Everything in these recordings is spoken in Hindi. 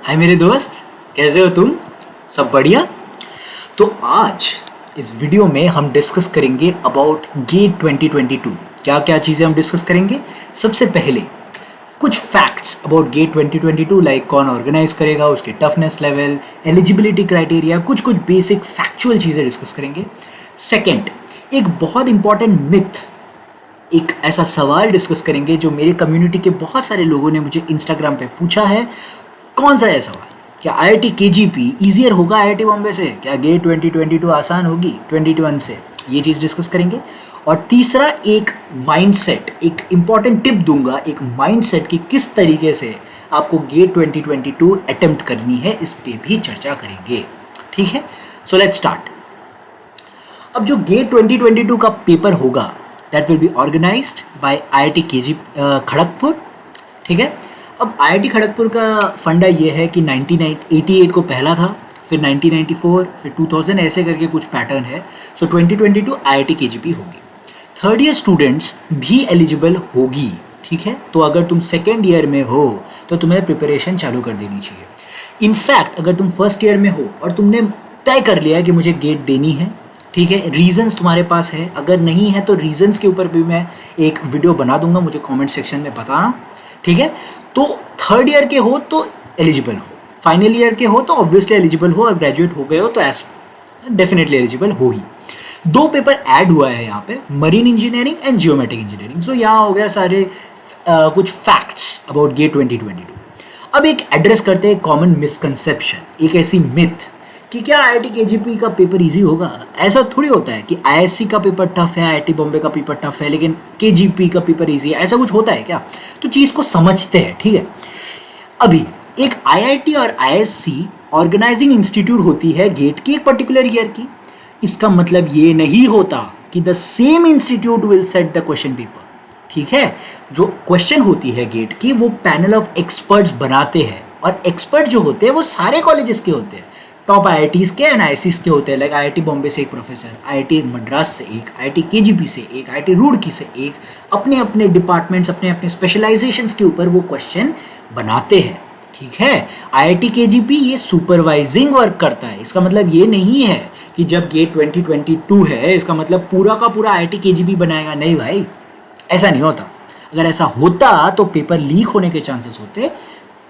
हाय मेरे दोस्त, कैसे हो तुम? सब बढ़िया? तो आज इस वीडियो में हम डिस्कस करेंगे अबाउट गेट 2022। क्या क्या चीज़ें हम डिस्कस करेंगे? सबसे पहले कुछ फैक्ट्स अबाउट गेट 2022, लाइक कौन ऑर्गेनाइज करेगा, उसके टफनेस लेवल, एलिजिबिलिटी क्राइटेरिया, कुछ कुछ बेसिक फैक्चुअल चीज़ें डिस्कस करेंगे। सेकेंड, एक बहुत इंपॉर्टेंट मिथ, एक ऐसा सवाल डिस्कस करेंगे जो मेरे कम्युनिटी के बहुत सारे लोगों ने मुझे इंस्टाग्राम पे पूछा है। कौन सा है सवाल? क्या आईआईटी केजीपी ईजियर होगा आईआईटी बॉम्बे से? क्या गेट 2022 आसान होगी 2021 से? ये चीज़ डिस्कस करेंगे। और तीसरा, एक माइंडसेट, एक इम्पॉर्टेंट टिप दूंगा, एक माइंडसेट की किस तरीके से आपको गेट 2022 अटेम्प्ट करनी है, इस पे भी चर्चा करेंगे। ठीक है, सो लेट्स स्टार्ट। अब जो गेट 2022 का पेपर होगा, that will be organised by IIT KG Kharagpur. ठीक है, अब आईआईटी खड़गपुर का फंडा ये है कि 1988 को पहला था, फिर 1994, फिर 2000, ऐसे करके कुछ पैटर्न है। सो 2022 आईआईटी केजीपी होगी। थर्ड ईयर स्टूडेंट्स भी एलिजिबल होगी। ठीक है, तो अगर तुम सेकेंड ईयर में हो तो तुम्हें प्रिपरेशन चालू कर देनी चाहिए। इनफैक्ट अगर तुम फर्स्ट ईयर में हो और तुमने तय कर लिया है कि मुझे गेट देनी है, ठीक है, रीजंस तुम्हारे पास है, अगर नहीं है तो रीजंस के ऊपर भी मैं एक वीडियो बना दूंगा, मुझे कमेंट सेक्शन में बताना। ठीक है, तो थर्ड ईयर के हो तो एलिजिबल हो, फाइनल ईयर के हो तो ऑब्वियसली एलिजिबल हो, और ग्रेजुएट हो गए हो तो एज डेफिनेटली एलिजिबल हो ही। दो पेपर ऐड हुआ है यहाँ पे, marine engineering and geometric engineering. So यहाँ हो गया सारे कुछ फैक्ट्स अबाउट गेट 2022। अब एक एड्रेस करते हैं कॉमन मिसकंसेप्शन, एक ऐसी मिथ कि क्या आईआईटी केजीपी का पेपर इजी होगा। ऐसा थोड़ी होता है कि आईएससी का पेपर टफ है, आईआईटी बॉम्बे का पेपर टफ है, लेकिन केजीपी का पेपर इजी है, ऐसा कुछ होता है क्या? तो चीज़ को समझते हैं। ठीक है, अभी एक आईआईटी और आईएससी ऑर्गेनाइजिंग इंस्टीट्यूट होती है गेट की एक पर्टिकुलर ईयर की। इसका मतलब ये नहीं होता कि the same institute will set the question paper. ठीक है, जो क्वेश्चन होती है गेट की वो पैनल ऑफ एक्सपर्ट्स बनाते हैं, और एक्सपर्ट जो होते हैं वो सारे कॉलेजेस के होते हैं, टॉप आईआईटीज के, एनआईसीज के होते हैं। लाइक आईआईटी बॉम्बे से एक प्रोफेसर, आईआईटी मद्रास से एक, आईआईटी केजीपी से एक, आईआईटी रुड़की से एक, अपने अपने डिपार्टमेंट्स, अपने अपने स्पेशलाइजेशंस के ऊपर वो क्वेश्चन बनाते हैं। ठीक है, आईआईटी केजीपी ये सुपरवाइजिंग वर्क करता है। इसका मतलब ये नहीं है कि जब गेट 2022 है इसका मतलब पूरा का पूरा आईआईटी केजीपी बनाएगा। नहीं भाई, ऐसा नहीं होता। अगर ऐसा होता तो पेपर लीक होने के चांसेस होते।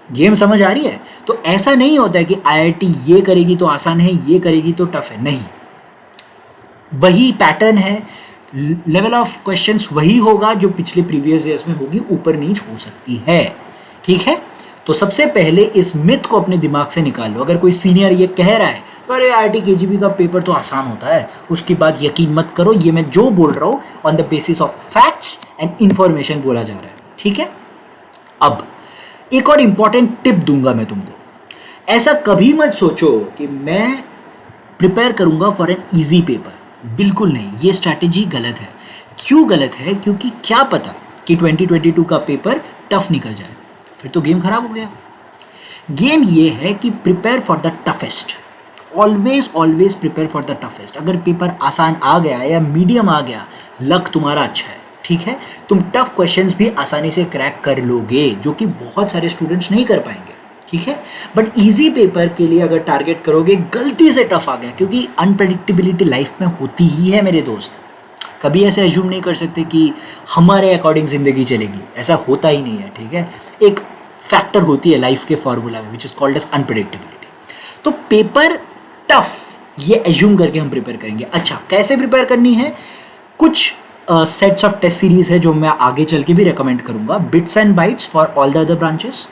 गेम समझ आ रही है? तो ऐसा नहीं होता है कि आईआईटी ये करेगी तो आसान है, ये करेगी तो टफ है। नहीं, वही पैटर्न है, लेवल ऑफ क्वेश्चंस वही होगा जो पिछले प्रीवियस ईयर्स में होगी, ऊपर नीच हो सकती है। ठीक है, तो सबसे पहले इस मिथ को अपने दिमाग से निकाल लो। अगर कोई सीनियर ये कह रहा है अरे आईआईटी केजीपी का पेपर तो आसान होता है, उसकी बात यकीन मत करो। ये मैं जो बोल रहा हूँ on the basis of facts and information बोला जा रहा है। ठीक है, अब एक और इंपॉर्टेंट टिप दूंगा मैं तुमको। ऐसा कभी मत सोचो कि मैं प्रिपेयर करूंगा फॉर एन इजी पेपर। बिल्कुल नहीं, ये स्ट्रैटेजी गलत है। क्यों गलत है? क्योंकि क्या पता कि 2022 का पेपर टफ निकल जाए, फिर तो गेम खराब हो गया। गेम ये है कि prepare for the toughest, always always prepare for the toughest. अगर पेपर आसान आ गया या मीडियम आ गया, लक तुम्हारा अच्छा है। ठीक है, तुम टफ क्वेश्चंस भी आसानी से क्रैक कर लोगे, जो कि बहुत सारे स्टूडेंट्स नहीं कर पाएंगे। ठीक है, बट इजी पेपर के लिए अगर टारगेट करोगे, गलती से टफ आ गया, क्योंकि अनप्रेडिक्टेबिलिटी लाइफ में होती ही है मेरे दोस्त। कभी ऐसे एज्यूम नहीं कर सकते कि हमारे अकॉर्डिंग ज़िंदगी चलेगी, ऐसा होता ही नहीं है। ठीक है, एक फैक्टर होती है लाइफ के फॉर्मूला में, which is called as unpredictability. तो पेपर टफ ये एज्यूम करके हम प्रिपेयर करेंगे। अच्छा, कैसे प्रिपेयर करनी है? कुछ सेट्स ऑफ टेस्ट सीरीज है जो मैं आगे चल के भी रेकमेंड करूंगा। Bits and bytes for all the other branches,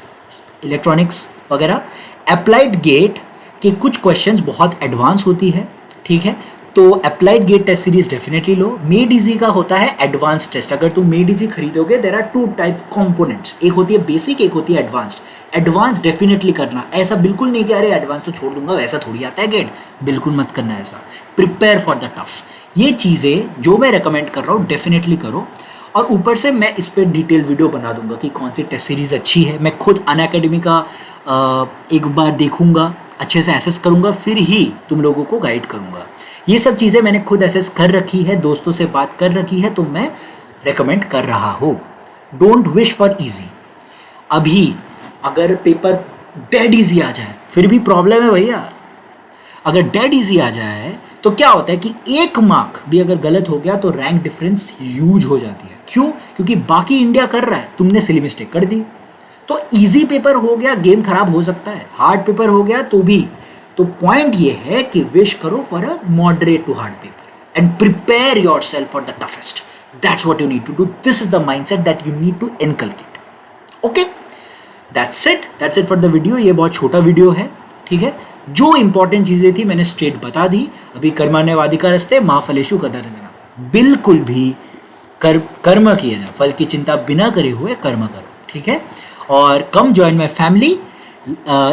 electronics वगैरह। अप्लाइड गेट के कुछ क्वेश्चंस बहुत एडवांस होती है। ठीक है, तो applied GATE test series definitely लो। मेड इजी का होता है एडवांस टेस्ट। अगर तुम मेड इजी खरीदोगे, there are two type components, एक होती है बेसिक, एक होती है एडवांस्ड। एडवांस डेफिनेटली करना, ऐसा बिल्कुल नहीं कि अरे एडवांस तो छोड़ दूंगा, वैसा थोड़ी आता है गेट, बिल्कुल मत करना ऐसा। प्रिपेयर फॉर द टफ, ये चीज़ें जो मैं रेकमेंड कर रहा हूँ डेफिनेटली करो। और ऊपर से मैं इस पर डिटेल वीडियो बना दूंगा कि कौन सी टेस्ट सीरीज़ अच्छी है। मैं खुद अनअकैडमी का एक बार देखूंगा, अच्छे से एसेस करूंगा, फिर ही तुम लोगों को गाइड करूंगा। ये सब चीज़ें मैंने खुद एसेस कर रखी है, दोस्तों से बात कर रखी है, तो मैं रेकमेंड कर रहा हूँ। Don't wish for easy. अभी अगर पेपर डेड इजी आ जाए फिर भी प्रॉब्लम है भैया। अगर डेड इजी आ जाए तो क्या होता है कि एक मार्क भी अगर गलत हो गया तो रैंक डिफरेंस ह्यूज हो जाती है। क्यों? क्योंकि बाकी इंडिया कर रहा है, तुमने सिली मिस्टेक कर दी। तो इजी पेपर हो गया, गेम खराब हो सकता है। हार्ड पेपर हो गया तो भी। तो पॉइंट ये है कि विश करो for a moderate to hard paper and prepare yourself for the toughest. That's what you need to do. This is the mindset that you need to inculcate. Okay, that's it for the video. ये बहुत छोटा वीडियो है, ठीक है। जो इंपॉर्टेंट चीजें थी मैंने स्ट्रेट बता दी। अभी कर्मान्यवादी का रस्ते माँ फलेशु कदर, बिल्कुल भी कर्म किए जाए, फल की चिंता बिना करे हुए कर्म करो, ठीक है। और कम ज्वाइन माई फैमिली।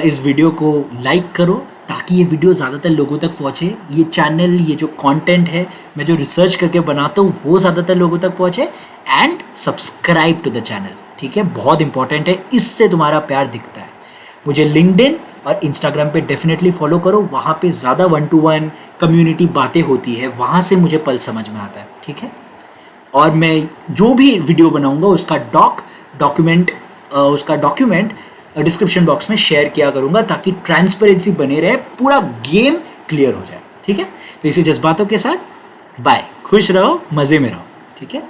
इस वीडियो को लाइक करो ताकि ये वीडियो ज़्यादातर लोगों तक पहुँचे। ये चैनल, ये जो कंटेंट है, मैं जो रिसर्च करके बनाता हूँ वो ज़्यादातर लोगों तक पहुँचे। And subscribe to the channel, ठीक है, बहुत इंपॉर्टेंट है, इससे तुम्हारा प्यार दिखता है। मुझे लिंक्डइन और इंस्टाग्राम पे डेफिनेटली फॉलो करो, वहाँ पे ज़्यादा 1-to-1 कम्युनिटी बातें होती है, वहाँ से मुझे पल समझ में आता है, ठीक है। और मैं जो भी वीडियो बनाऊंगा उसका डॉक्यूमेंट डिस्क्रिप्शन बॉक्स में शेयर किया करूंगा ताकि ट्रांसपेरेंसी बने रहे, पूरा गेम क्लियर हो जाए, ठीक है। तो इसी जज्बातों के साथ बाय, खुश रहो, मज़े में रहो, ठीक है।